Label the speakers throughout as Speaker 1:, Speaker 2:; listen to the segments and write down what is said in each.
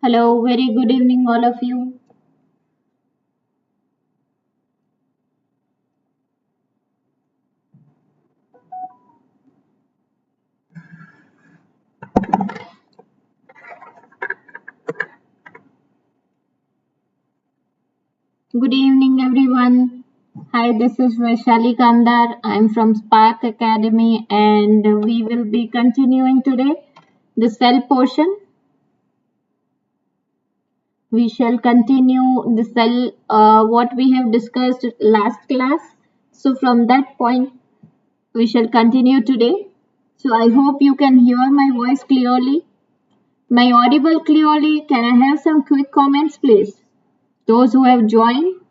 Speaker 1: Hello, very good evening, all of you. Good evening, everyone. Hi, this is Vaishali Kandar. I'm from Spark Academy, and we will be continuing today the cell portion. We shall continue the cell, what we have discussed last class. So, from that point, we shall continue today. So, I hope you can hear my voice clearly. My audible clearly. Can I have some quick comments, please? Those who have joined.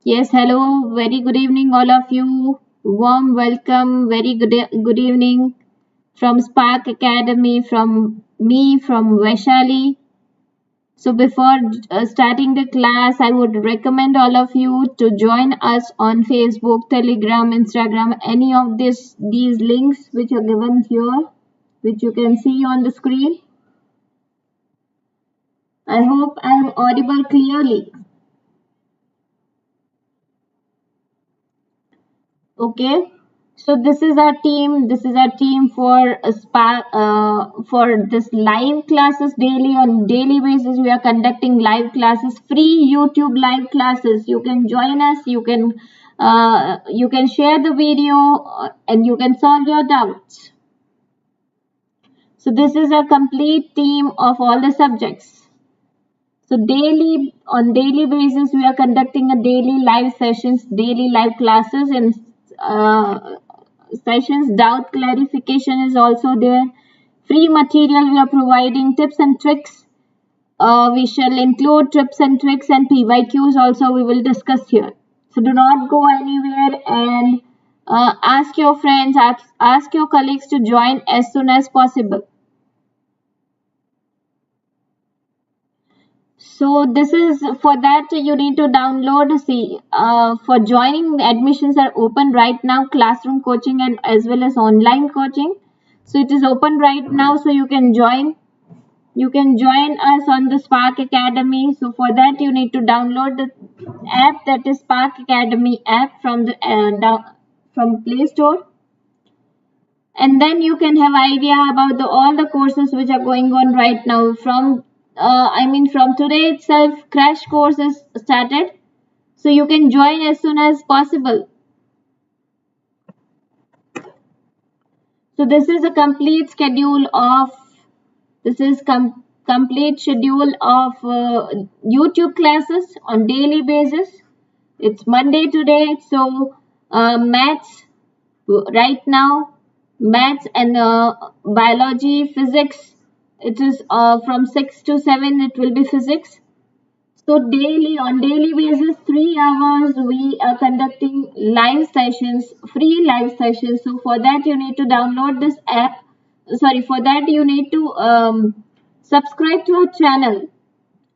Speaker 1: Yes, hello. Very good evening, all of you. Warm welcome. Very good evening from Spark Academy, from me, from Vaishali. So before starting the class, I would recommend all of you to join us on Facebook, Telegram, Instagram, any of these links which are given here, which you can see on the screen. I hope I am audible clearly. Okay, so this is our team. This is our team for for this live classes daily. On daily basis, we are conducting live classes, free YouTube live classes. You can join us. You can share the video and you can solve your doubts. So this is a complete team of all the subjects. So on daily basis, we are conducting a daily live sessions, daily live classes and sessions. Doubt clarification is also there. Free material we are providing, tips and tricks. We shall include tips and tricks and PYQs also we will discuss here. So do not go anywhere and ask your friends, ask your colleagues to join as soon as possible. So this is for that you need to download. For joining, admissions are open right now, classroom coaching and as well as online coaching. So it is open right now, so you can join. You can join us on the Spark Academy. So for that you need to download the app, that is Spark Academy app from the from Play Store. And then you can have idea about all the courses which are going on right now. From today itself, crash course is started. So you can join as soon as possible. So this is a complete schedule of complete schedule of YouTube classes on daily basis. It's Monday today, so maths right now, maths and biology, physics. It is from 6 to 7. It will be physics. So on daily basis, 3 hours we are conducting live sessions, free live sessions. So for that you need to download this app. For that you need to subscribe to our channel.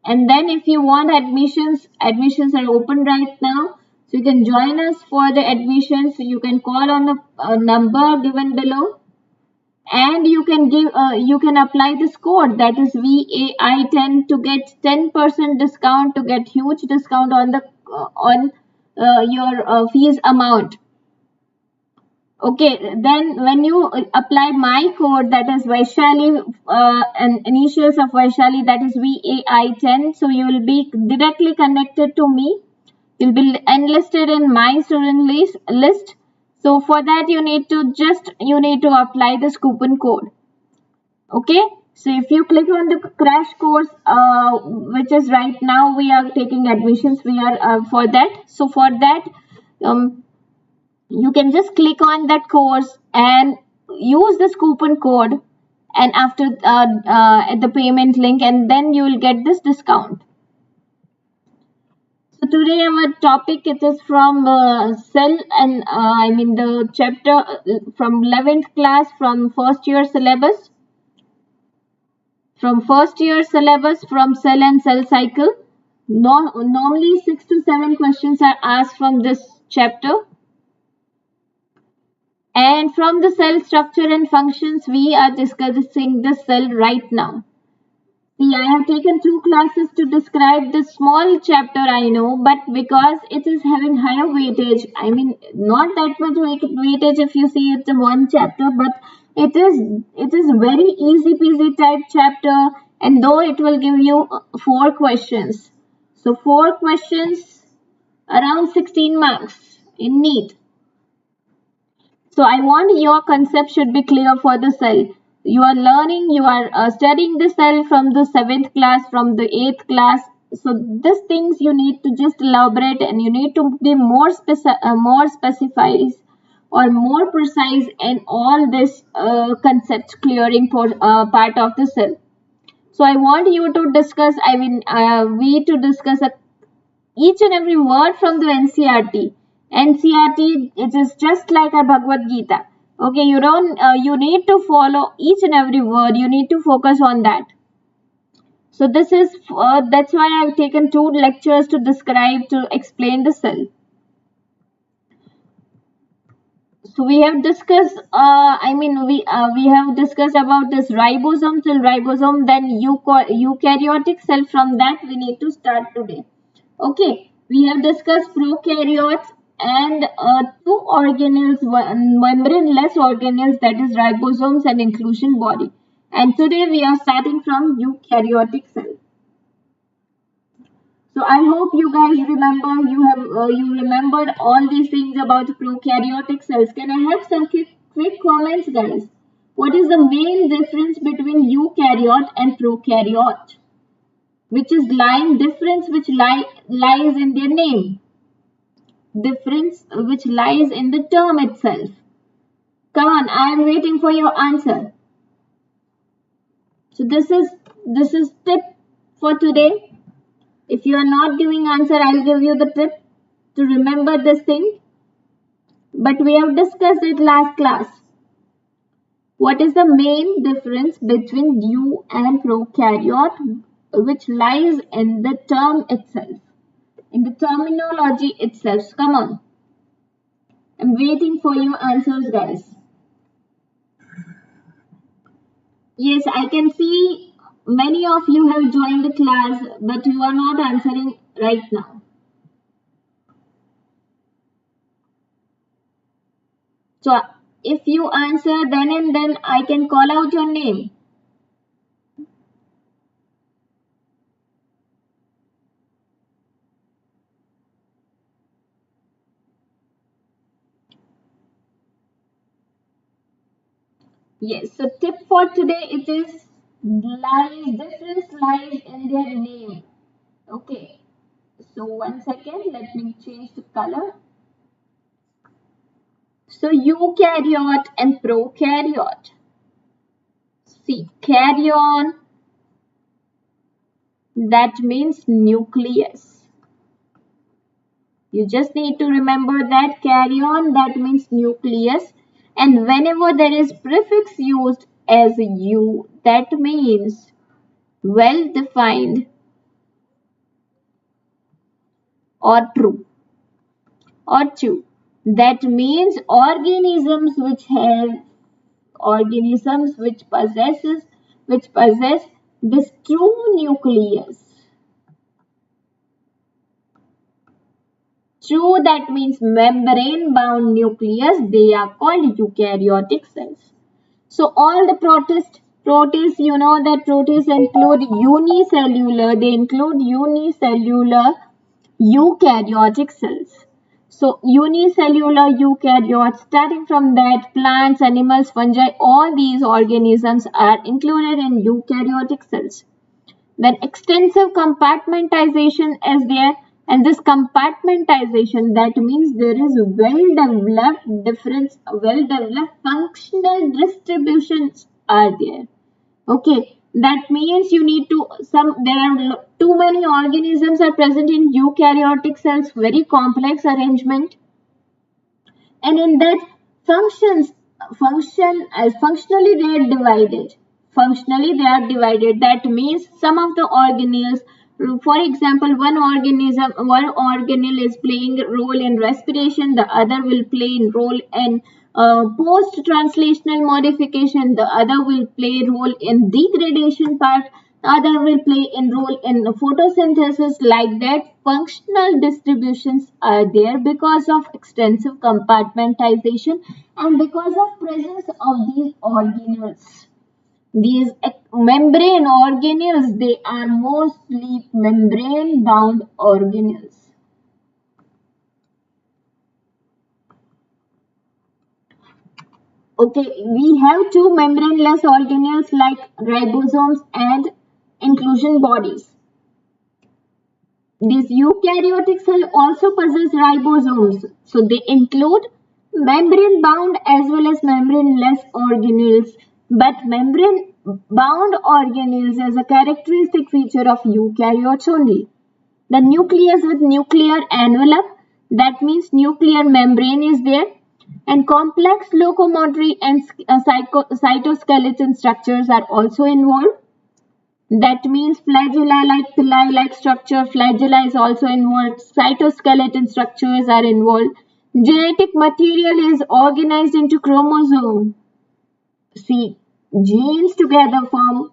Speaker 1: And then if you want admissions are open right now. So you can join us for the admissions. You can call on the number given below. And you can apply this code, that is VAI10, to get 10% discount, to get huge discount on your fees amount. Okay, then when you apply my code, that is Vaishali, and initials of Vaishali, that is VAI10, so you will be directly connected to me. You'll be enlisted in my student list. So for that you need to apply this coupon code. Okay. So if you click on the crash course, which is right now we are taking admissions, we are for that. So for that, you can just click on that course and use this coupon code, and after at the payment link, and then you will get this discount. So today our topic, it is from cell and the chapter from 11th class, from first year syllabus. from first year syllabus from cell and cell cycle. Normally 6 to 7 questions are asked from this chapter. And from the cell structure and functions, we are discussing the cell right now. See, I have taken 2 classes to describe this small chapter, I know, but because it is having higher weightage, I mean, not that much weightage if you see it's one chapter, but it is very easy peasy type chapter, and though it will give you 4 questions. So 4 questions, around 16 marks in Neet. So I want your concept should be clear for the cell. You are learning, you are studying the cell from the 7th class, from the 8th class. So these things you need to just elaborate, and you need to be more specified or more precise in all this concept clearing part of the cell. So I want you to discuss, we to discuss each and every word from the NCERT. NCERT, it is just like a Bhagavad Gita. Okay, you need to follow each and every word. You need to focus on that. So this is, that's why I have taken 2 lectures to describe, to explain the cell. So we have discussed, we have discussed about this ribosome, cell ribosome, then eukaryotic cell. From that we need to start today. Okay, we have discussed prokaryotes and 2 organelles, membraneless organelles, that is ribosomes and inclusion body. And today we are starting from eukaryotic cell. So I hope you guys remember, you remembered all these things about prokaryotic cells. Can I have some quick comments, guys? What is the main difference between eukaryote and prokaryote? Which is difference which lies in their name. Difference which lies in the term itself. Come on, I am waiting for your answer. So this is tip for today. If you are not giving answer, I'll give you the tip to remember this thing. But we have discussed it last class. What is the main difference between eu and prokaryote, which lies in the term itself, in the terminology itself? Come on. I'm waiting for your answers, guys. Yes, I can see many of you have joined the class, but you are not answering right now. So if you answer then and then, I can call out your name. Yes, so tip for today, it is difference lies in their name. Okay, so 1 second, let me change the color. So eukaryote and prokaryote. See, karyon, that means nucleus. You just need to remember that karyon, that means nucleus. And whenever there is prefix used as eu, that means well defined or true or true. That means organisms which possess this true nucleus. True, that means membrane-bound nucleus. They are called eukaryotic cells. So all the protists, you know that protists include unicellular. They include unicellular eukaryotic cells. So unicellular eukaryotes, starting from that, plants, animals, fungi, all these organisms are included in eukaryotic cells. Then extensive compartmentization is there. And this compartmentization, that means there is well-developed functional distributions are there. Okay, that means you need to, there are too many organisms are present in eukaryotic cells, very complex arrangement. And in that functionally they are divided. Functionally, they are divided. That means some of the organelles, for example, one organelle is playing a role in respiration, the other will play a role in post-translational modification, the other will play a role in degradation part, the other will play a role in photosynthesis. Like that, functional distributions are there because of extensive compartmentalization and because of presence of these organelles. These membrane organelles, they are mostly membrane bound organelles. Okay, we have two membraneless organelles like ribosomes and inclusion bodies. These eukaryotic cells also possess ribosomes. So they include membrane bound as well as membraneless organelles. But membrane bound organelles is a characteristic feature of eukaryotes only. The nucleus with nuclear envelope, that means nuclear membrane is there, and complex locomotory and cytoskeleton structures are also involved. That means flagella like pili-like structure, flagella is also involved, cytoskeleton structures are involved. Genetic material is organized into chromosome. See, genes together form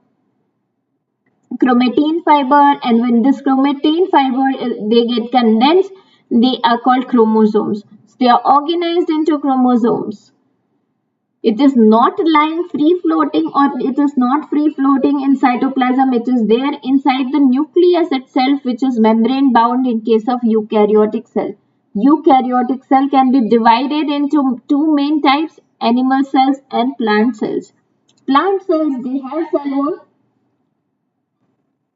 Speaker 1: chromatin fiber, and when this chromatin fiber they get condensed, they are called chromosomes. So they are organized into chromosomes. It is not lying free floating, or it is not free floating in cytoplasm. It is there inside the nucleus itself, which is membrane bound in case of eukaryotic cell. Eukaryotic cell can be divided into two main types, animal cells and plant cells. Plant cells, they have cell wall.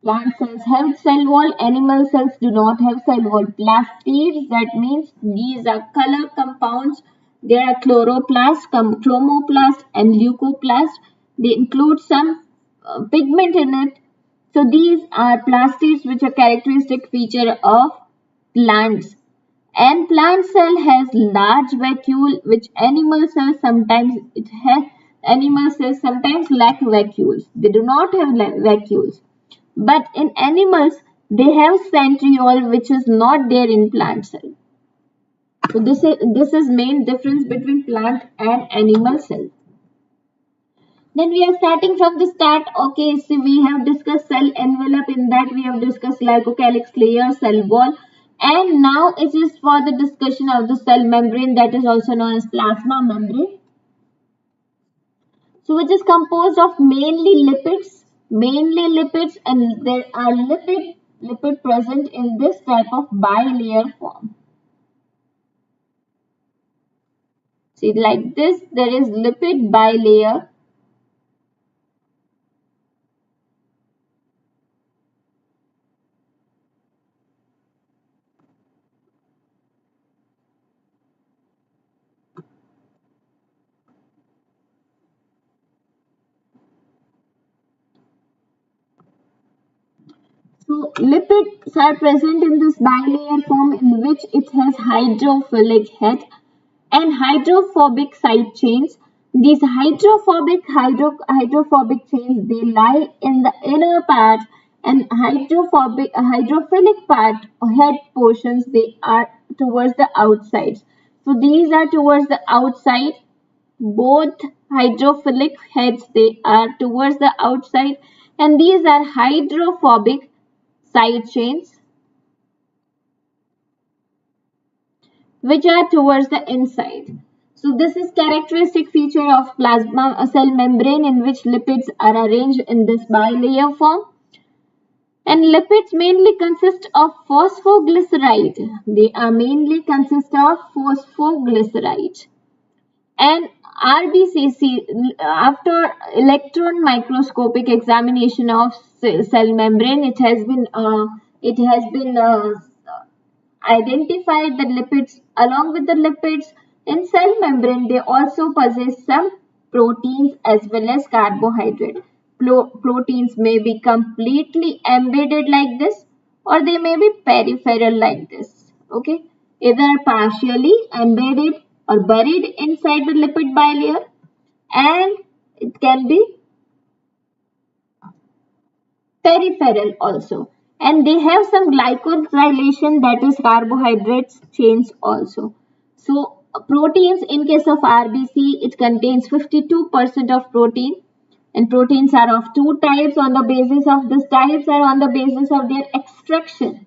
Speaker 1: Plant cells have cell wall, animal cells do not have cell wall. Plastids, that means these are color compounds. There are chloroplast, chromoplast and leucoplast. They include some pigment in it. So these are plastids, which are characteristic feature of plants. And plant cell has large vacuole, which animal cells sometimes lack vacuoles. They do not have vacuoles. But in animals, they have centriole, which is not there in plant cell. So this is main difference between plant and animal cell. Then we are starting from the start. Okay, so we have discussed cell envelope. In that we have discussed glycocalyx layer, cell wall, and now it is for the discussion of the cell membrane, that is also known as plasma membrane. So which is composed of mainly lipids, and there are lipid present in this type of bilayer form. See, like this, there is lipid bilayer. So lipids are present in this bilayer form, in which it has hydrophilic head and hydrophobic side chains. These hydrophobic chains, they lie in the inner part, and hydrophilic part or head portions, they are towards the outside. So these are towards the outside. Both hydrophilic heads, they are towards the outside, and these are hydrophobic side chains, which are towards the inside. So this is characteristic feature of plasma cell membrane, in which lipids are arranged in this bilayer form. And lipids mainly consist of phosphoglyceride. They are mainly consist of phosphoglyceride. And RBCC, after electron microscopic examination of cell membrane, it has been identified that lipids, along with the lipids in cell membrane, they also possess some proteins as well as carbohydrate. Proteins may be completely embedded like this, or they may be peripheral like this. Okay, either partially embedded or buried inside the lipid bilayer, and it can be peripheral also. And they have some glycosylation, that is carbohydrates chains also. So proteins, in case of RBC, it contains 52% of protein. And proteins are of two types. On the basis of these types are on the basis of their extraction.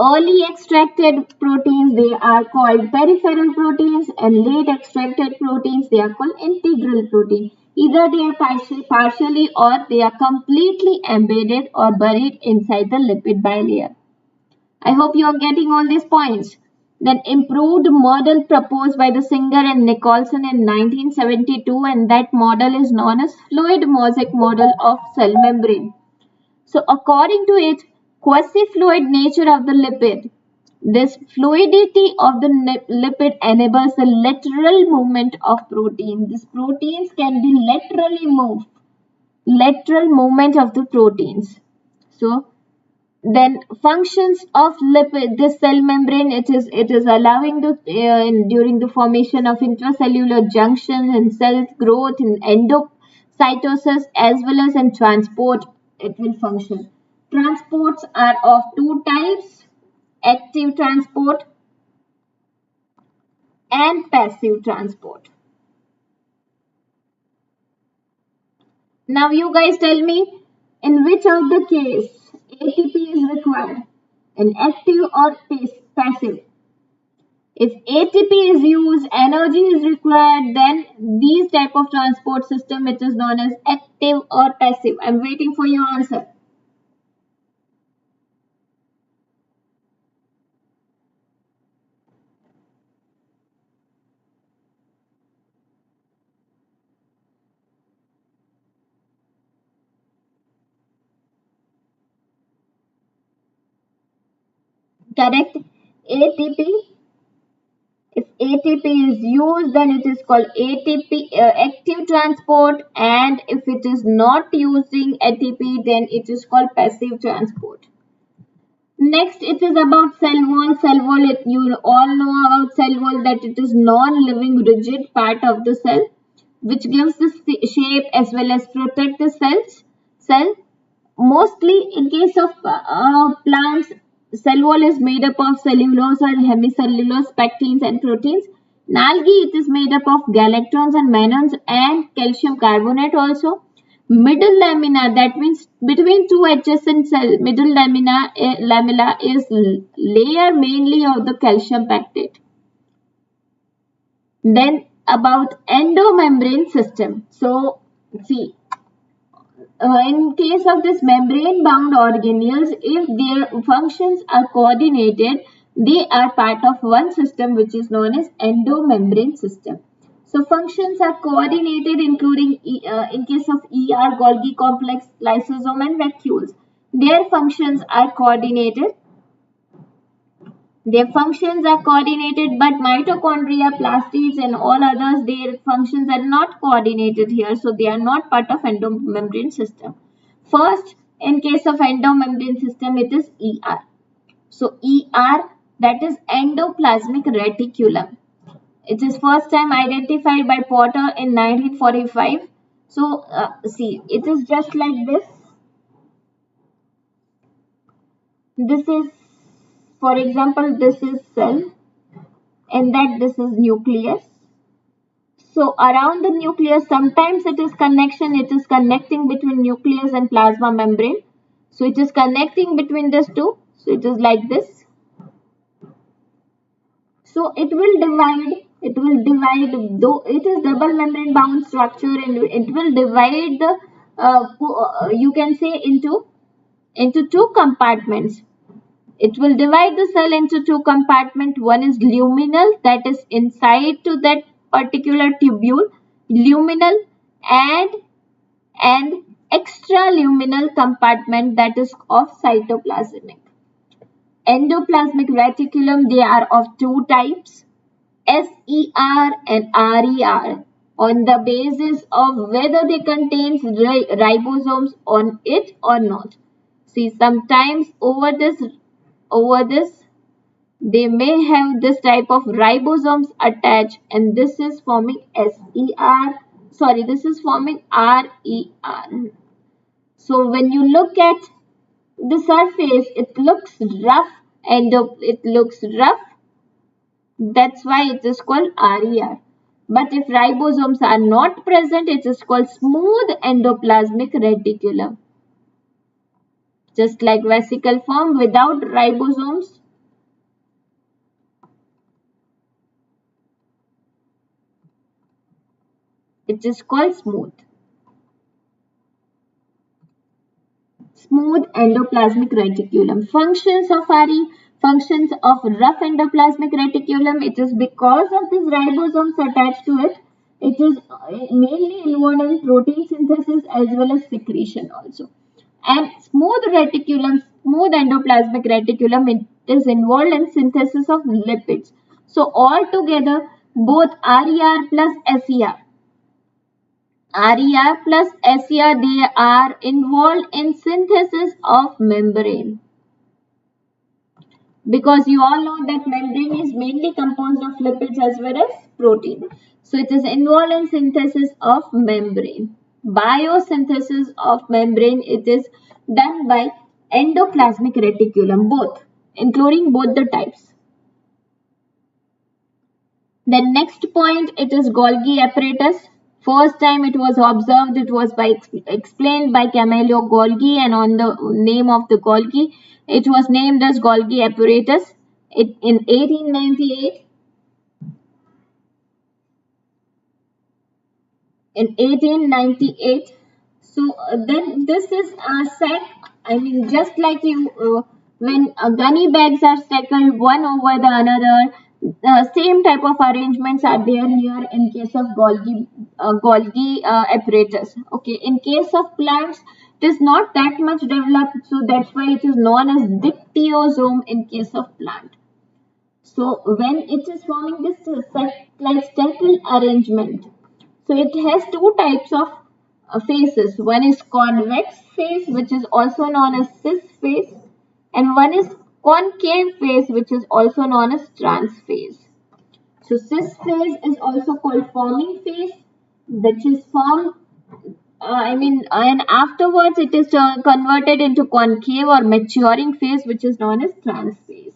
Speaker 1: Early extracted proteins, they are called peripheral proteins, and late extracted proteins, they are called integral protein. Either they are partially or they are completely embedded or buried inside the lipid bilayer. I hope you are getting all these points. Then improved model proposed by the Singer and Nicholson in 1972, and that model is known as fluid mosaic model of cell membrane. So according to it, quasi-fluid nature of the lipid, this fluidity of the lipid enables the lateral movement of protein. These proteins can be laterally moved, lateral movement of the proteins. So then functions of lipid, this cell membrane, it is allowing the during the formation of intracellular junctions and cell growth in endocytosis as well as in transport. It will function. Transports are of two types: active transport and passive transport. Now you guys tell me, in which of the case ATP is required, in active or passive? If ATP is used, energy is required, then these type of transport system, it is known as active or passive. I am waiting for your answer. Correct. ATP. If ATP is used, then it is called ATP active transport, and if it is not using ATP, then it is called passive transport. Next, it is about cell wall. Cell wall, you all know about cell wall, that it is non-living rigid part of the cell, which gives the shape as well as protect the cell. Mostly in case of plants, cell wall is made up of cellulose or hemicellulose, pectins and proteins. In algae, it is made up of galactons and mannans and calcium carbonate also. Middle lamina, that means between two adjacent cells, middle lamella is layer mainly of the calcium pectate. Then about endomembrane system. So see, in case of this membrane bound organelles, if their functions are coordinated, they are part of one system which is known as endomembrane system. So functions are coordinated, including in case of Golgi complex, lysosome and vacuoles. Their functions are coordinated. Their functions are coordinated, but mitochondria, plastids and all others, their functions are not coordinated here. So they are not part of endomembrane system. First, in case of endomembrane system, it is ER. So ER, that is endoplasmic reticulum. It is first time identified by Potter in 1945. So see, it is just like this. This is, for example, this is cell, and that this is nucleus. So around the nucleus, sometimes it is connecting between nucleus and plasma membrane. So it is connecting between these two. So it is like this. So it will divide, though it is double membrane bound structure, and it will divide the, you can say into two compartments. It will divide the cell into two compartments. One is luminal, that is inside to that particular tubule, luminal, and extraluminal compartment, that is of cytoplasmic. Endoplasmic reticulum, they are of two types, SER and RER, on the basis of whether they contain ribosomes on it or not. See, sometimes over this they may have this type of ribosomes attached, and this is forming SER, sorry, this is forming RER. So when you look at the surface, it looks rough, it looks rough. That's why it is called RER. But if ribosomes are not present, it is called smooth endoplasmic reticulum. Just like vesicle form without ribosomes, it is called smooth. Smooth endoplasmic reticulum. Functions of RE, functions of rough endoplasmic reticulum, it is because of these ribosomes attached to it. It is mainly involved in protein synthesis as well as secretion also. And smooth reticulum, smooth endoplasmic reticulum, it is involved in synthesis of lipids. So altogether, both RER plus SER, RER plus SER, they are involved in synthesis of membrane. Because you all know that membrane is mainly composed of lipids as well as protein. So it is involved in synthesis of membrane. Biosynthesis of membrane, it is done by endoplasmic reticulum, both, including both the types. The next point, it is Golgi apparatus. First time it was observed, it was explained by Camillo Golgi, and on the name of the Golgi, it was named as Golgi apparatus in 1898. In 1898. So then this is set, I mean, just like you, when gunny bags are stacked one over the another, same type of arrangements are there here in case of Golgi apparatus. Okay, in case of plants, it is not that much developed, so that's why it is known as dictyosome in case of plant. So when it is forming this like stackle arrangement, so it has two types of faces. One is convex face, which is also known as cis face, and one is concave face, which is also known as trans face. So cis phase is also called forming phase, which is formed, and afterwards it is converted into concave or maturing phase, which is known as trans phase.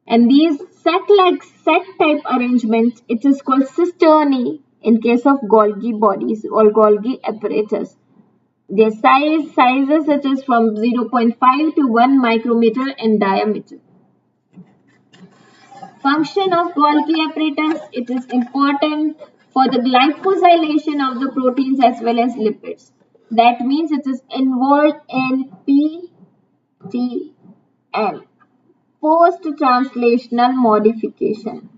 Speaker 1: And these sac-like sac-type arrangements, it is called cisternae in case of Golgi bodies or Golgi apparatus. Their sizes, it is from 0.5 to 1 micrometer in diameter. Function of Golgi apparatus, it is important for the glycosylation of the proteins as well as lipids. That means it is involved in PTM, post-translational modification.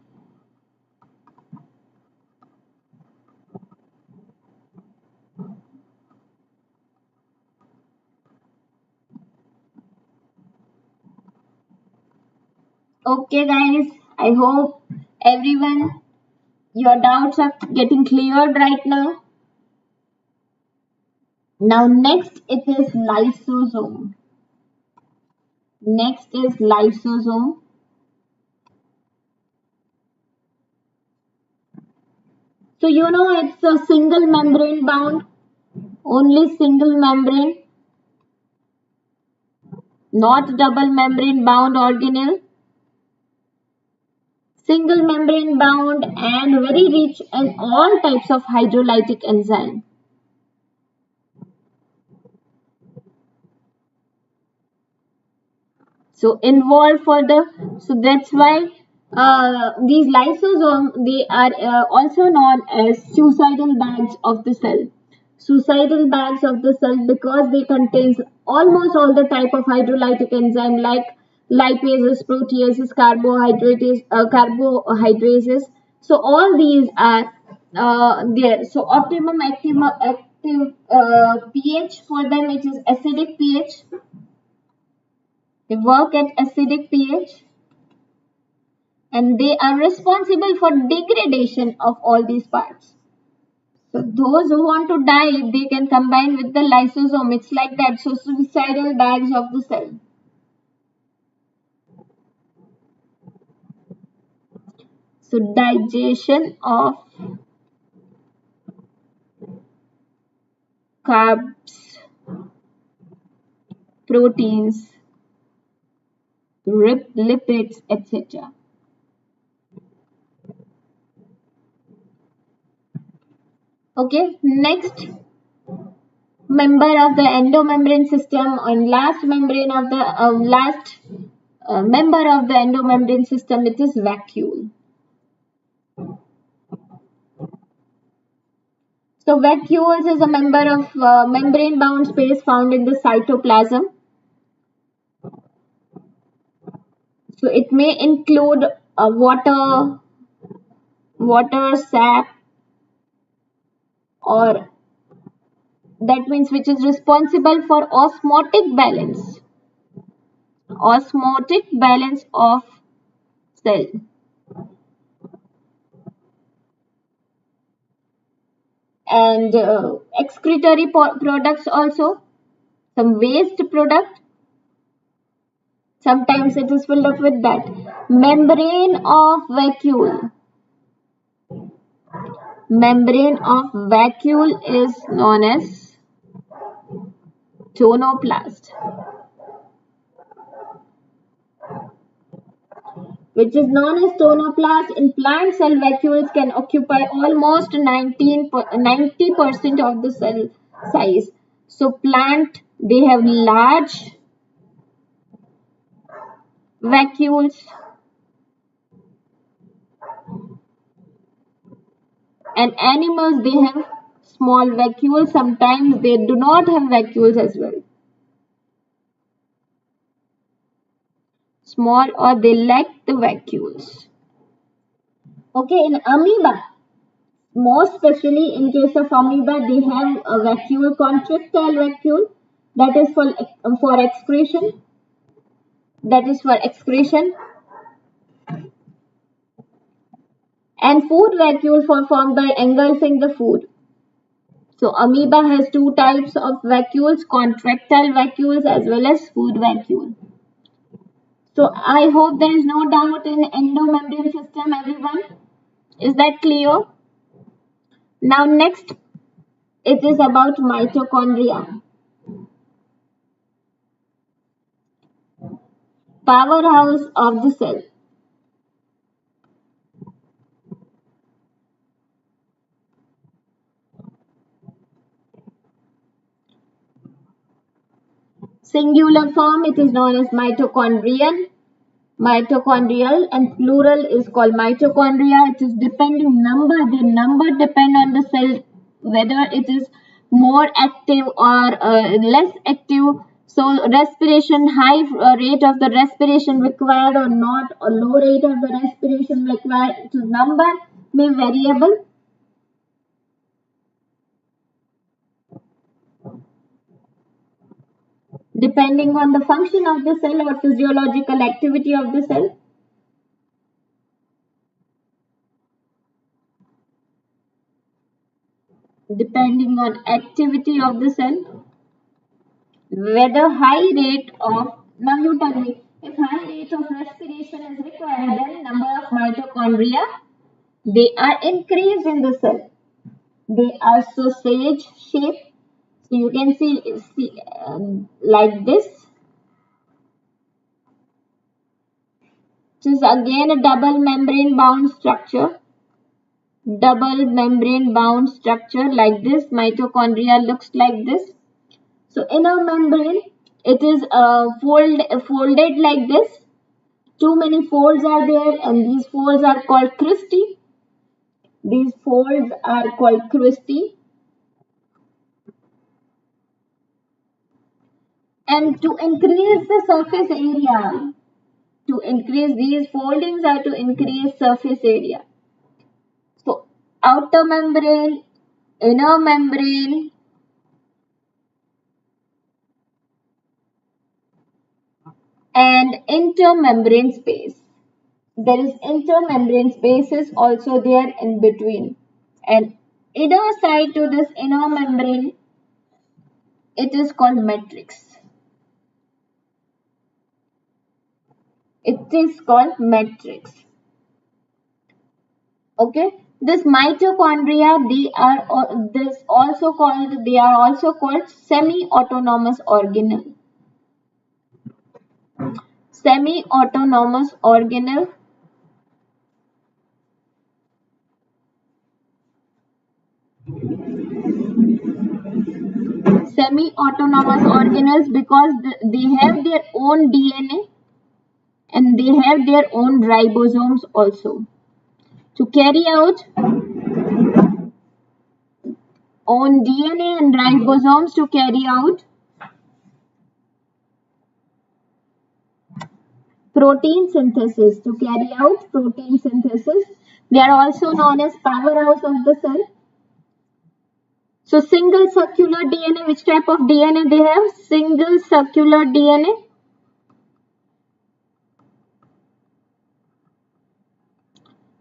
Speaker 1: Okay guys, I hope everyone, your doubts are getting cleared right now. Now next it is lysosome. Next is lysosome. So you know it's a single membrane bound, only single membrane, not double membrane bound organelle. Single membrane bound and very rich in all types of hydrolytic enzyme. So involved for the, so that's why these lysosomes, they are also known as suicidal bags of the cell. Suicidal bags of the cell because they contains almost all the type of hydrolytic enzyme like lipases, proteases, carbohydrases. So all these are there. So optimum active pH for them, it is acidic pH. They work at acidic pH and they are responsible for degradation of all these parts. So those who want to die, they can combine with the lysosome. It's like that. So suicidal bags of the cell. So digestion of carbs, proteins, lipids, etc. Okay, next member of the endomembrane system and last membrane of the member of the endomembrane system, it is vacuole. So vacuoles is a member of membrane bound space found in the cytoplasm. So it may include water, sap, or that means which is responsible for osmotic balance of cell. And excretory products also, some waste product, sometimes it is filled up with that. Membrane of vacuole is known as tonoplast, which is known as tonoplast. In plant cell, vacuoles can occupy almost 90% of the cell size. So plant, they have large vacuoles, and animals, they have small vacuoles. Sometimes they do not have vacuoles as well. Small, or they lack the vacuoles. Okay, in amoeba, most especially in case of amoeba, they have a vacuole, contractile vacuole, that is for excretion. And food vacuole formed by engulfing the food. So amoeba has two types of vacuoles, contractile vacuoles as well as food vacuole. So I hope there is no doubt in endomembrane system, everyone. Is that clear? Now next, it is about mitochondria. Powerhouse of the cell. Singular form, it is known as mitochondrial, and plural is called mitochondria. It is depending number. The number depend on the cell, whether it is more active or less active. So respiration, high rate of the respiration required or not, or low rate of the respiration required. So number may variable. Depending on the function of the cell or physiological activity of the cell. Depending on activity of the cell, whether high rate of, now you tell me, if high rate of respiration is required, then number of mitochondria, they are increased in the cell. They are sausage shaped. So you can see like this. This is again a double membrane bound structure. Like this. Mitochondria looks like this. So inner membrane, it is folded like this. Too many folds are there, and these folds are called cristae. And to increase the surface area, to increase these foldings are to increase surface area. So outer membrane, inner membrane, and intermembrane space. There is intermembrane spaces also there in between. And inner side to this inner membrane, it is called matrix. Okay. This mitochondria, they are also called semi-autonomous organelle. Semi-autonomous organelle. Semi-autonomous organelles because they have their own DNA and they have their own ribosomes also. To carry out own DNA and ribosomes to carry out protein synthesis. They are also known as powerhouse of the cell. So single circular DNA, which type of DNA they have? Single circular DNA.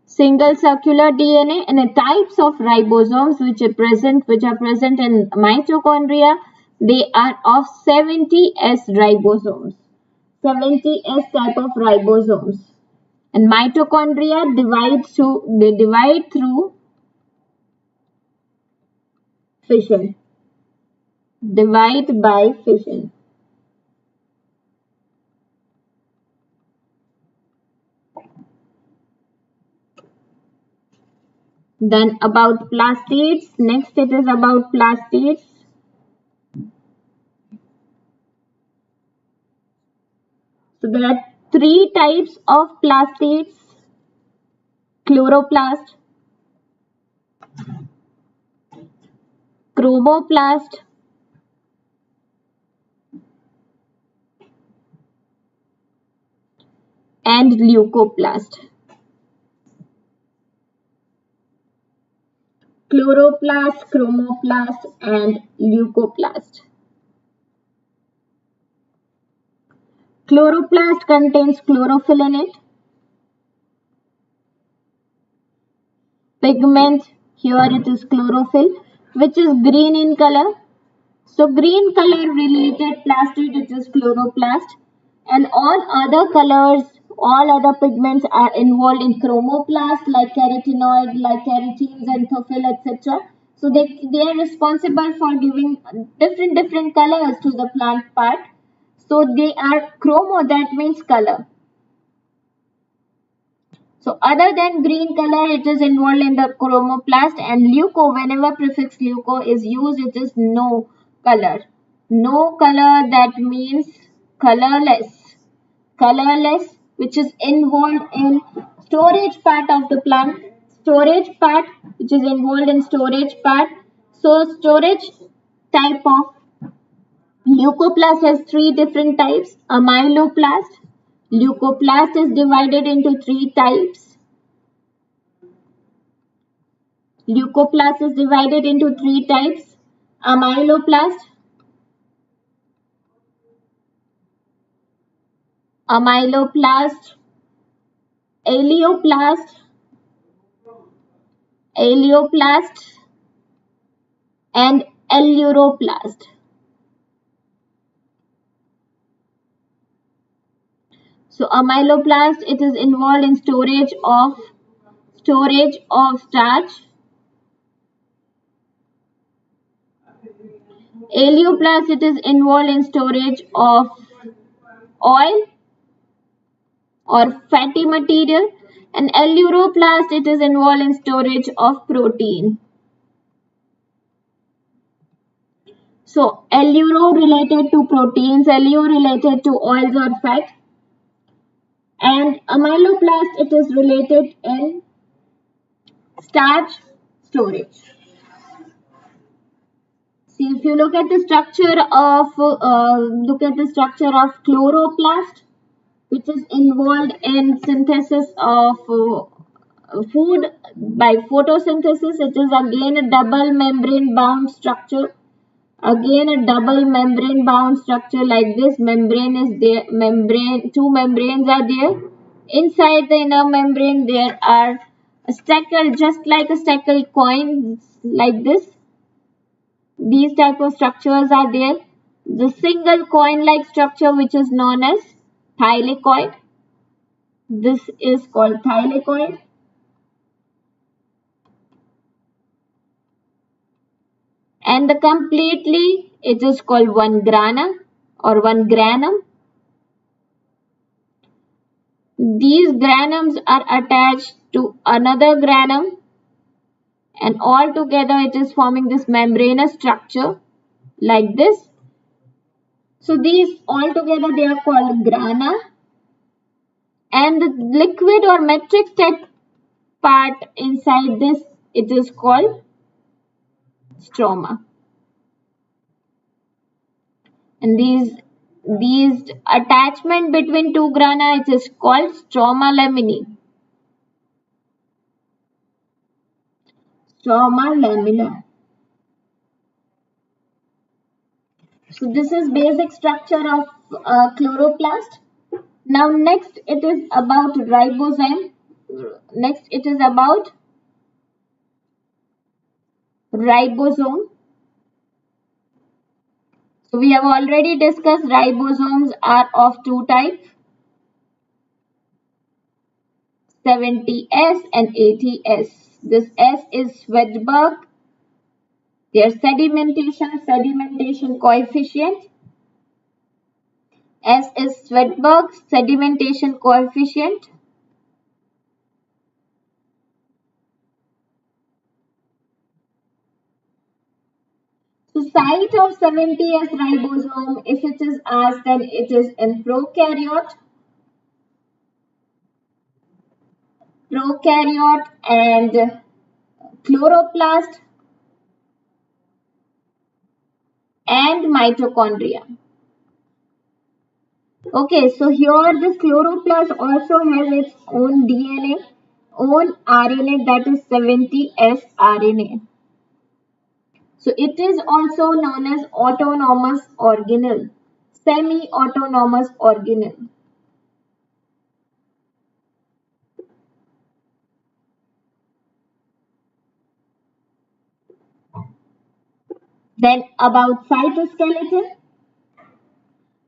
Speaker 1: Single circular DNA, and the types of ribosomes which are present in mitochondria, they are of 70S ribosomes. 70S type of ribosomes. And mitochondria divide through fission. Divide by fission. Then about plastids. Next it is about plastids. So there are three types of plastids. Chloroplast, chromoplast, and leucoplast. Chloroplast, chromoplast, and leucoplast. Chloroplast contains chlorophyll in it. Pigment, here it is chlorophyll, which is green in color. So green color related plastid, it is chloroplast. And all other colors, all other pigments are involved in chromoplast like carotenoid, like carotenes, xanthophyll, etc. So they are responsible for giving different colors to the plant part. So they are chromo, that means color. So other than green color, it is involved in the chromoplast, and leuco, whenever prefix leuco is used, it is no color. No color, that means colorless. Colorless, which is involved in storage part of the plant. Storage part, which is involved in storage part. So storage type of leucoplast has three different types. Amyloplast. Leucoplast is divided into three types. Leucoplast is divided into three types. Amyloplast, alloplast, and alluroplast. So amyloplast, it is involved in storage of starch. Alloplast, it is involved in storage of oil or fatty material, and alluroplast, it is involved in storage of protein. So alluro related to proteins, allure related to oils or fat, and amyloplast, it is related in starch storage. See, if you look at the structure of chloroplast, which is involved in synthesis of food by photosynthesis, it is again a double membrane bound structure. Again a double membrane bound structure like this. Membrane is there, two membranes are there. Inside the inner membrane there are a stackle, just like a stackle coin, like this. These type of structures are there. The single coin-like structure, which is known as thylakoid. This is called thylakoid. and the completely it is called one grana or one granum. These granums are attached to another granum, and all together it is forming this membranous structure like this. So these all together they are called grana, and the liquid or matrix type part inside this it is called stroma. And these attachment between two grana it is called stroma laminae. Stroma lamina. So this is basic structure of chloroplast. Now next it is about ribosome. Next it is about ribosome. So we have already discussed ribosomes are of two types, 70S and 80S. This S is Svedberg, their sedimentation coefficient. S is Svedberg sedimentation coefficient. So site of 70S ribosome, if it is asked, then it is in prokaryote and chloroplast and mitochondria. Okay, so here this chloroplast also has its own DNA, own RNA, that is 70S RNA. So it is also known as autonomous organelle, semi-autonomous organelle. Then about cytoskeleton.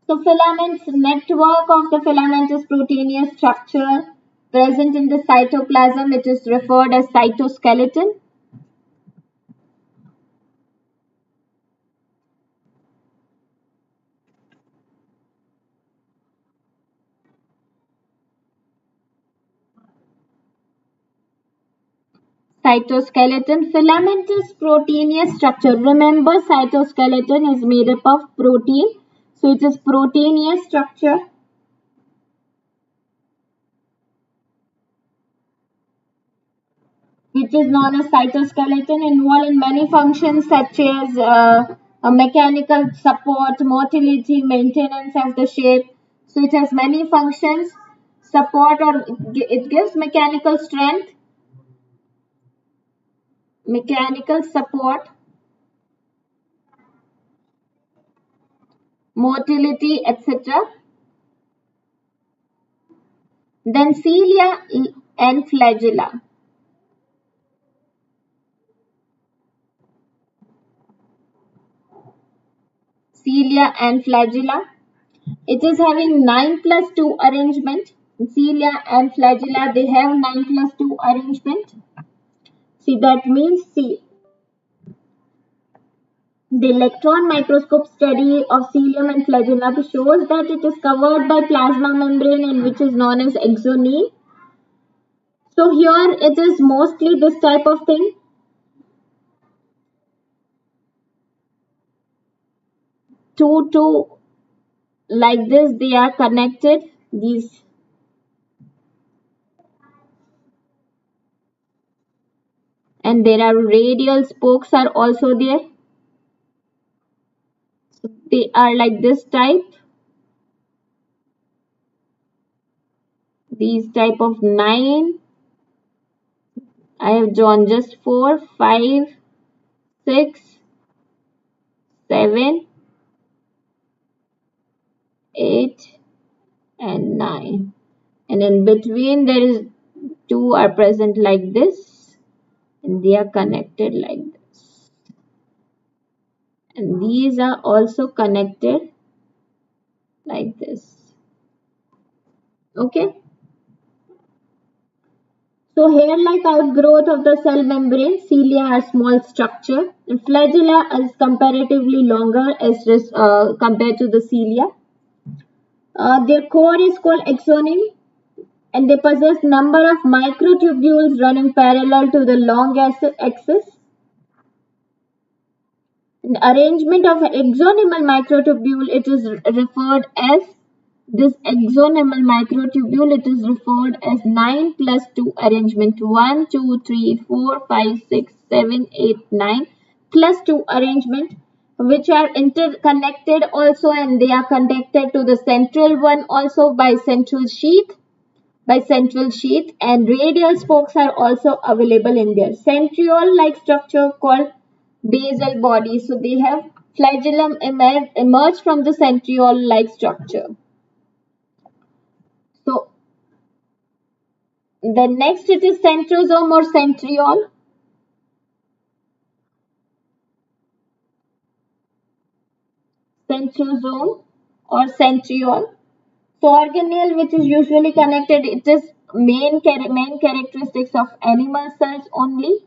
Speaker 1: So filaments, network of the filamentous proteinaceous structure present in the cytoplasm, it is referred as cytoskeleton. Cytoskeleton, filamentous proteinaceous structure. Remember, cytoskeleton is made up of protein. So it is proteinaceous structure. Which is known as cytoskeleton, involved in many functions such as a mechanical support, motility, maintenance of the shape. So it has many functions. Support, or it gives mechanical strength, mechanical support, motility, etc. Then cilia and flagella. Cilia and flagella. It is having 9+2 arrangement. Cilia and flagella, they have 9+2 arrangement. See, that means, see, the electron microscope study of cilium and flagella shows that it is covered by plasma membrane, and which is known as exoneme. So here it is mostly this type of thing. Two like this, they are connected. These. And there are radial spokes are also there. So they are like this type. These type of 9. I have drawn just 4, 5, 6, 7, 8 and 9. And in between there is 2 are present like this, and they are connected like this. And these are also connected like this. Okay. So hair-like outgrowth of the cell membrane, cilia are small structure, and flagella is comparatively longer as compared to the cilia. Their core is called axoneme, and they possess number of microtubules running parallel to the long axis. The arrangement of an axonal microtubule, it is referred as this axonal microtubule, it is referred as 9 plus 2 arrangement. 1, 2, 3, 4, 5, 6, 7, 8, 9 plus 2 arrangement, which are interconnected also, and they are connected to the central one also by central sheath. And radial spokes are also available in there. Centriole-like structure called basal body. So they have flagellum emerge from the centriole-like structure. So the next it is centrosome or centriole. Centrosome or centriole. So organelle, which is usually connected, it is main characteristics of animal cells only.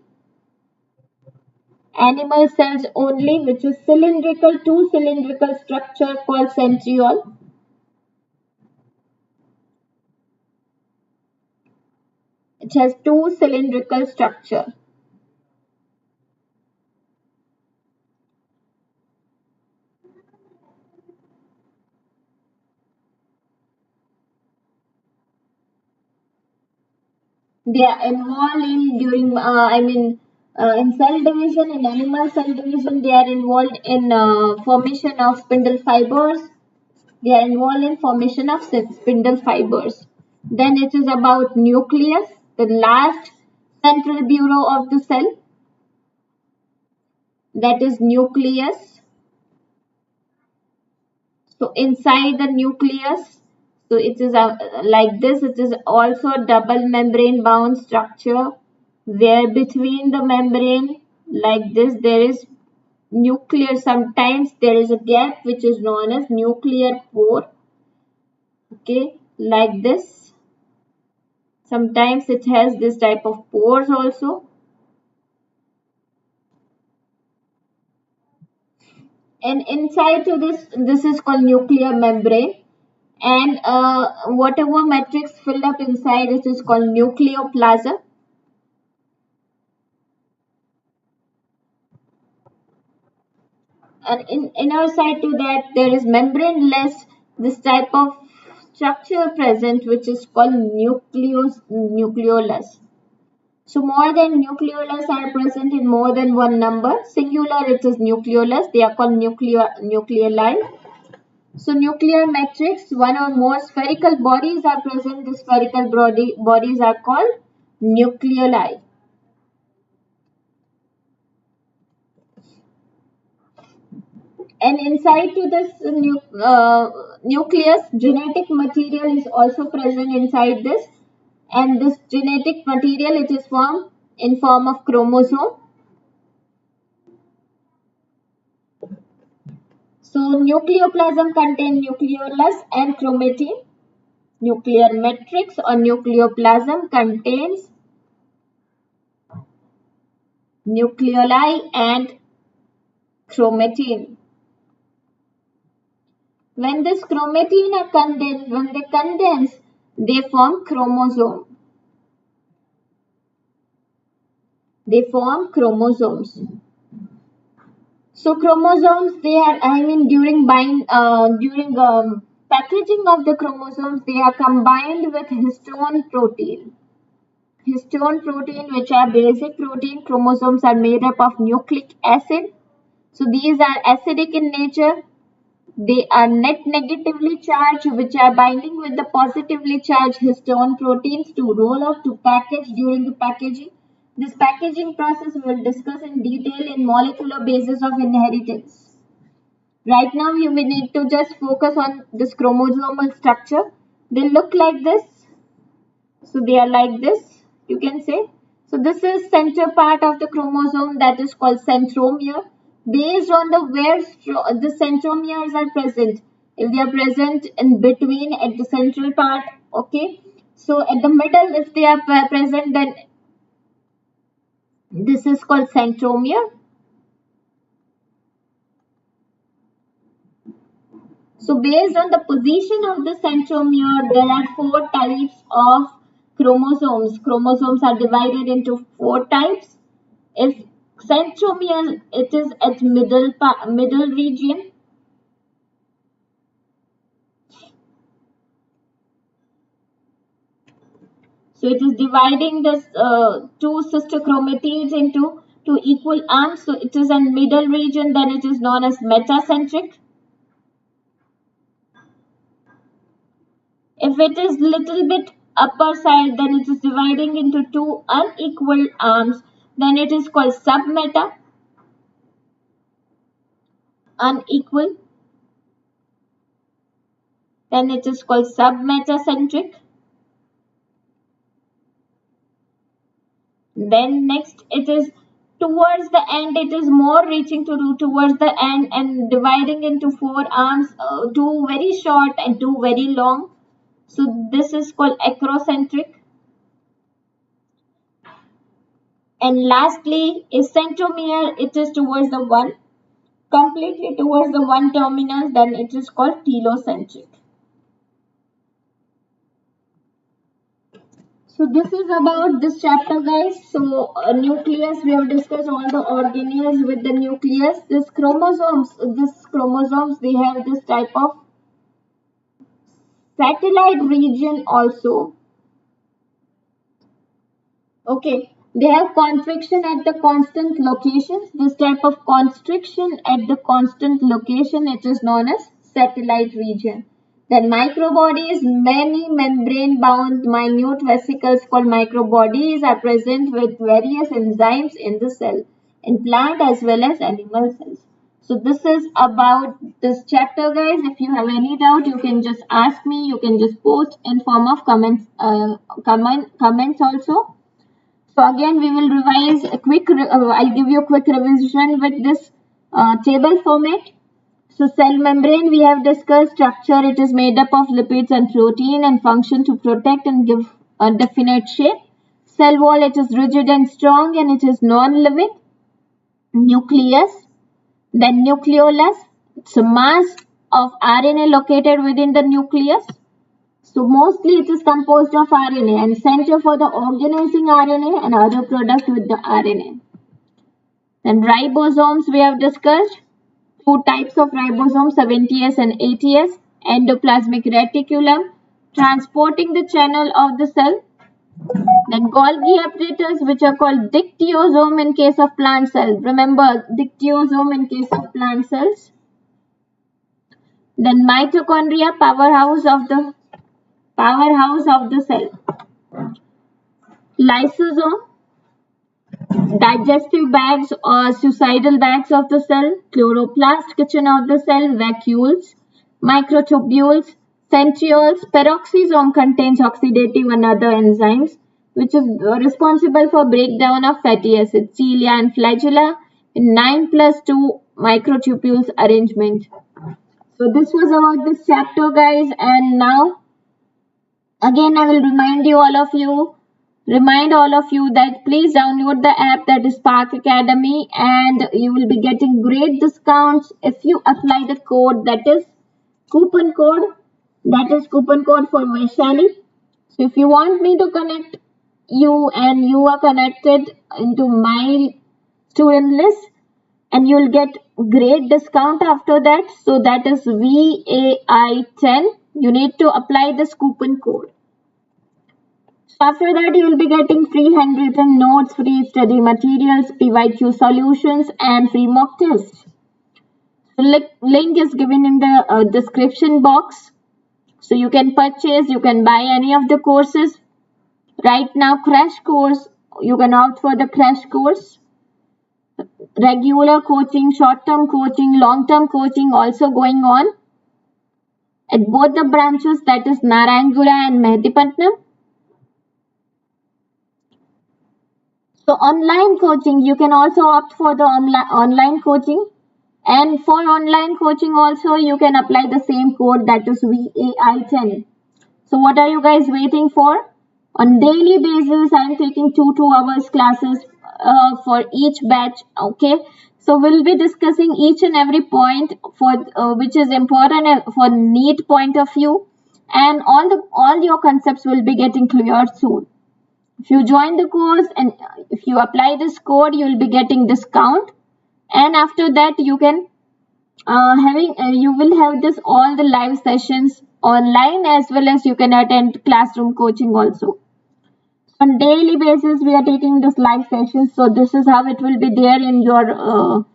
Speaker 1: Animal cells only, which is cylindrical, two cylindrical structure called centriole. It has two cylindrical structure. They are involved in in cell division, in animal cell division. They are involved in formation of spindle fibers. They are involved in formation of spindle fibers. Then it is about nucleus, the last central bureau of the cell. That is nucleus. So inside the nucleus, so it is like this. It is also a double membrane bound structure, where between the membrane like this there is nuclear. Sometimes there is a gap which is known as nuclear pore. Okay, like this. Sometimes it has this type of pores also. And inside to this is called nuclear membrane. And whatever matrix filled up inside it is called nucleoplasm. And in inner side to that there is membraneless, this type of structure present, which is called nucleolus. So more than nucleolus are present in more than one number. Singular it is nucleolus. They are called nucleoli. So nuclear matrix, one or more spherical bodies are present. The spherical bodies are called nucleoli. And inside to this nucleus, genetic material is also present inside this. And this genetic material, it is formed in form of chromosome. So nucleoplasm contains nucleolus and chromatin. Nuclear matrix or nucleoplasm contains nucleoli and chromatin. When this chromatin are condensed, when they condense, they form chromosome. They form chromosomes. So chromosomes, they are, during packaging of the chromosomes, they are combined with histone protein. Histone protein, which are basic protein. Chromosomes are made up of nucleic acid. So these are acidic in nature. They are net negatively charged, which are binding with the positively charged histone proteins to roll off to package during the packaging. This packaging process we will discuss in detail in molecular basis of inheritance. Right now you will need to just focus on this chromosomal structure. They look like this. So they are like this, you can say. So this is center part of the chromosome, that is called centromere. Based on where the centromeres are present. If they are present in between at the central part, okay. So at the middle, if they are present, then this is called centromere. So based on the position of the centromere, there are 4 types of chromosomes. Chromosomes are divided into 4 types. If centromere, it is at middle region. So it is dividing the 2 sister chromatids into 2 equal arms. So it is in middle region, then it is known as metacentric. If it is little bit upper side, then it is dividing into 2 unequal arms. Then it is called submeta, unequal. Then it is called submetacentric. Then next it is towards the end, it is more reaching towards the end and dividing into 4 arms, 2 very short and 2 very long. So this is called acrocentric. And lastly is centromere, it is towards the one, completely towards the one terminus, then it is called telocentric. So this is about this chapter, guys. So nucleus, we have discussed all the organelles with the nucleus. This chromosomes, they have this type of satellite region also. Okay, they have constriction at the constant locations. This type of constriction at the constant location, it is known as satellite region. Then microbodies, many membrane-bound minute vesicles called microbodies are present with various enzymes in the cell, in plant as well as animal cells. So this is about this chapter, guys. If you have any doubt, you can just ask me. You can just post in form of comments also. So again, we will revise a quick. I'll give you a quick revision with this table format. So cell membrane, we have discussed structure. It is made up of lipids and protein and function to protect and give a definite shape. Cell wall, it is rigid and strong and it is non-living. Nucleus, then nucleolus, it's a mass of RNA located within the nucleus. So mostly it is composed of RNA and center for the organizing RNA and other product with the RNA. Then ribosomes, we have discussed. 2 types of ribosomes, 70S and 80S. Endoplasmic reticulum, transporting the channel of the cell. Then Golgi apparatus, which are called dictyosome in case of plant cells. Remember, dictyosome in case of plant cells. Then mitochondria, powerhouse of the cell. Lysosome, digestive bags or suicidal bags of the cell. Chloroplast, kitchen of the cell. Vacuoles, microtubules. Centrioles, peroxisome contains oxidative and other enzymes which is responsible for breakdown of fatty acids. Cilia and flagella in 9+2 microtubules arrangement. So this was about this chapter, guys, and now again I will remind all of you that please download the app, that is SPARKACADEMY, and you will be getting great discounts if you apply the code, that is coupon code for Vaishali. So if you want me to connect you and you are connected into my student list, and you will get great discount after that. So that is VAI10. You need to apply this coupon code. So after that, you will be getting free handwritten notes, free study materials, PYQ solutions, and free mock tests. The link is given in the description box. So you can purchase, you can buy any of the courses. Right now, crash course, you can opt for the crash course. Regular coaching, short-term coaching, long-term coaching also going on at both the branches, that is Narayangura and Mehdipatnam. So online coaching, you can also opt for the online coaching. And for online coaching also, you can apply the same code, that is VAI10. So what are you guys waiting for? On daily basis, I am taking 2 hours classes for each batch. Okay, so we'll be discussing each and every point for which is important for Neet point of view, and all your concepts will be getting cleared soon. If you join the course and if you apply this code, you will be getting discount, and after that you can you will have this all the live sessions online, as well as you can attend classroom coaching also. On daily basis we are taking this live sessions, so this is how it will be there in your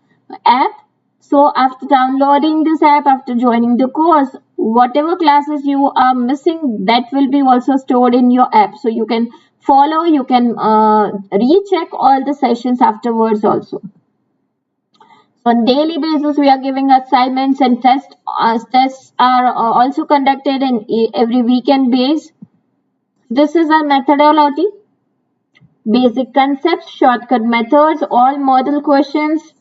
Speaker 1: app. So after downloading this app, after joining the course, whatever classes you are missing, that will be also stored in your app, so you can follow, you can recheck all the sessions afterwards also. On daily basis, we are giving assignments and tests. Tests are also conducted in every weekend base. This is our methodology. Basic concepts, shortcut methods, all model questions,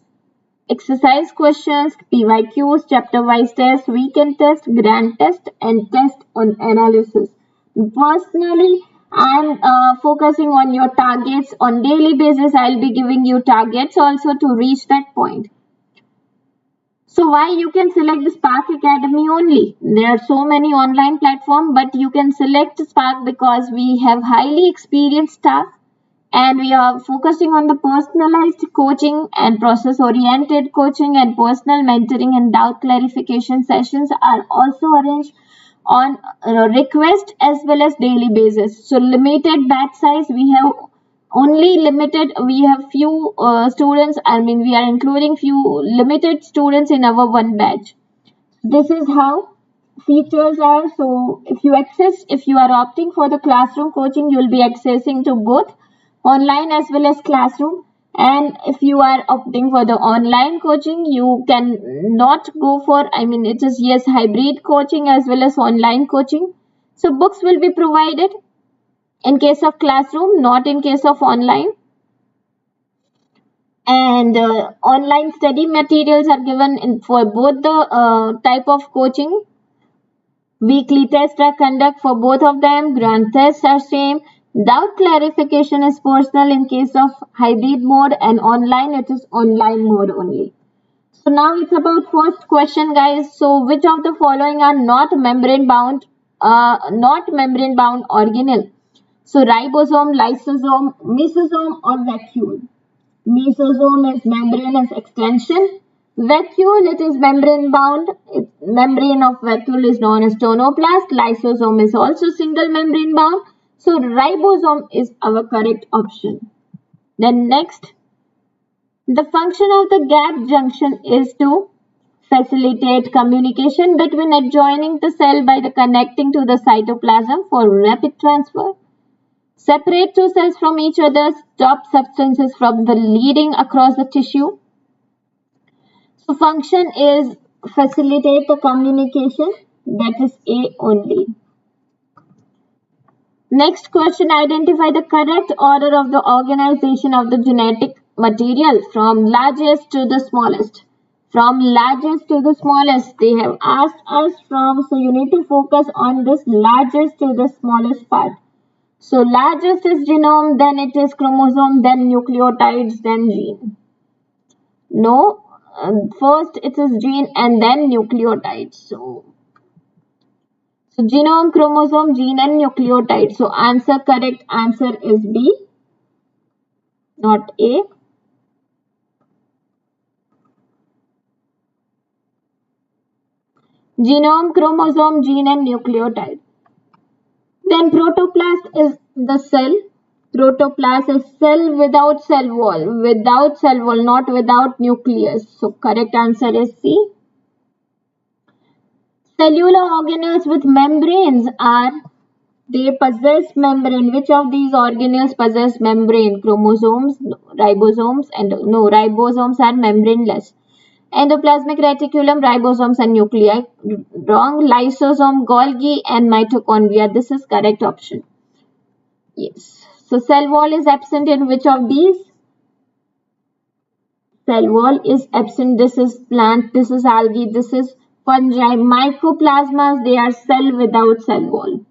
Speaker 1: exercise questions, PYQs, chapter-wise tests, weekend test, grand test, and test on analysis. Personally, I'm focusing on your targets. On daily basis, I'll be giving you targets also to reach that point. So why you can select the Spark Academy only? There are so many online platforms, but you can select Spark because we have highly experienced staff, and we are focusing on the personalized coaching and process-oriented coaching, and personal mentoring and doubt clarification sessions are also arranged on request as well as daily basis. So limited batch size, we have only limited, we have few students, we are including few limited students in our one batch. This is how features are. So if you are opting for the classroom coaching, you will be accessing to both online as well as classroom. And if you are opting for the online coaching, you can not go for, it is yes, hybrid coaching as well as online coaching. So books will be provided in case of classroom, not in case of online. And online study materials are given for both the type of coaching. Weekly tests are conducted for both of them. Grand tests are same. Doubt clarification is personal in case of hybrid mode, and online it is online mode only. So now it's about first question, guys. So which of the following are not membrane bound organelle? So ribosome, lysosome, mesosome, or vacuole? Mesosome is membranous extension. Vacuole, it is membrane bound. Membrane of vacuole is known as tonoplast. Lysosome is also single membrane bound. So ribosome is our correct option. Then next, the function of the gap junction is to facilitate communication between adjoining the cell by the connecting to the cytoplasm for rapid transfer. Separate two cells from each other, stop substances from the leading across the tissue. So function is facilitate the communication, that is A only. Next question, identify the correct order of the organization of the genetic material from largest to the smallest. From largest to the smallest, they have asked us from, so you need to focus on this largest to the smallest part. So largest is genome, then it is chromosome, then nucleotides, then gene. No, first it is gene and then nucleotides. So genome, chromosome, gene and nucleotide. So correct answer is B, not A. Genome, chromosome, gene and nucleotide. Then protoplast is the cell. Protoplast is cell without cell wall. Without cell wall, not without nucleus. So correct answer is C. Cellular organelles with membranes are, they possess membrane. Which of these organelles possess membrane? Chromosomes, ribosomes, and no, ribosomes are membraneless. Endoplasmic reticulum, ribosomes and nuclei. Wrong. Lysosome, Golgi and mitochondria. This is correct option. Yes. So cell wall is absent in which of these? Cell wall is absent. This is plant, this is algae, this is fungi. Mycoplasmas, they are cell without cell wall.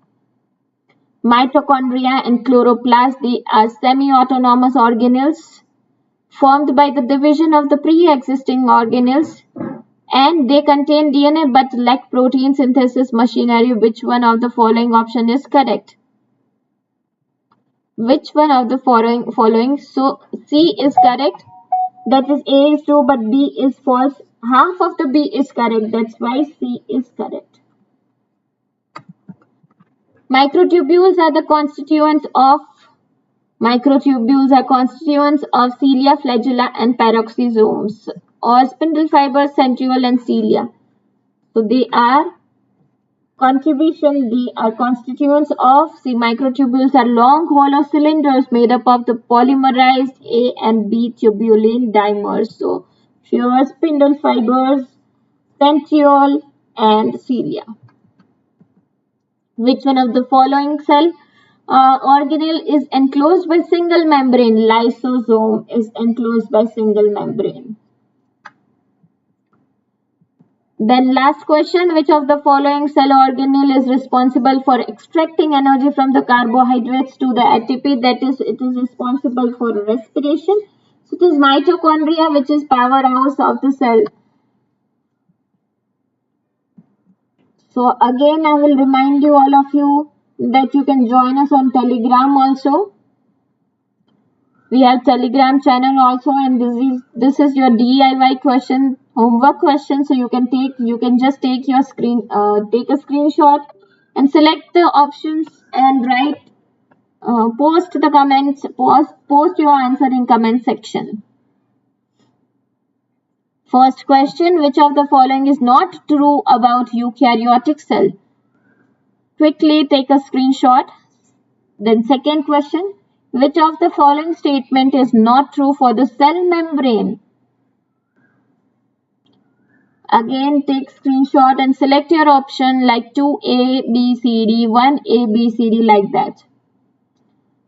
Speaker 1: Mitochondria and chloroplast, they are semi-autonomous organelles formed by the division of the pre-existing organelles, and they contain DNA but lack protein synthesis machinery. Which one of the following option is correct? Which one of the following? So C is correct. That is A is true but B is false. Half of the B is correct. That's why C is correct. Microtubules are constituents of cilia, flagella and peroxisomes, or spindle fibers, centriole and cilia. So they are constituents of microtubules are long hollow cylinders made up of the polymerized A and B tubulin dimers. So here spindle fibers, centriole and cilia. Which one of the following cell organelle is enclosed by single membrane? Lysosome is enclosed by single membrane. Then last question, which of the following cell organelle is responsible for extracting energy from the carbohydrates to the ATP? That is, it is responsible for respiration. So it is mitochondria, which is powerhouse of the cell. So again, I will remind you, all of you, that you can join us on Telegram also. We have Telegram channel also, and this is your DIY question, homework question. So you can just take your take a screenshot and select the options and write, post the comments, post your answer in comment section. First question, which of the following is not true about eukaryotic cell? Quickly take a screenshot. Then second question, which of the following statement is not true for the cell membrane? Again, take screenshot and select your option like 2A, B, C, D, 1A, B, C, D, like that.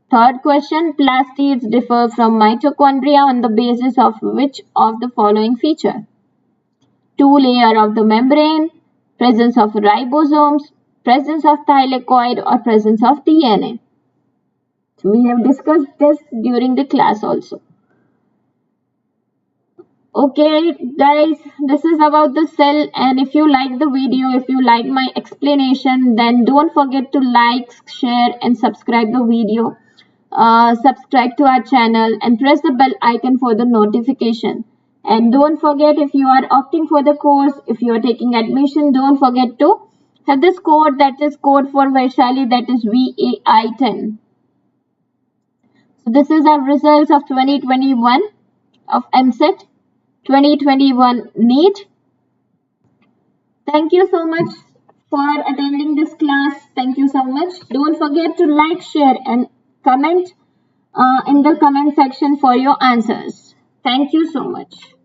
Speaker 1: Third question, plastids differ from mitochondria on the basis of which of the following feature? 2-layer of the membrane, presence of ribosomes, presence of thylakoid, or presence of DNA. So we have discussed this during the class also. Okay guys, this is about the cell, and if you like the video, if you like my explanation, then don't forget to like, share and subscribe the video. Subscribe to our channel and press the bell icon for the notification. And don't forget, if you are opting for the course, if you are taking admission, don't forget to have this code, that is code for Vaishali, that is VAI10. So this is our results of 2021 of Eamcet, 2021 Neet. Thank you so much for attending this class. Thank you so much. Don't forget to like, share and comment in the comment section for your answers. Thank you so much.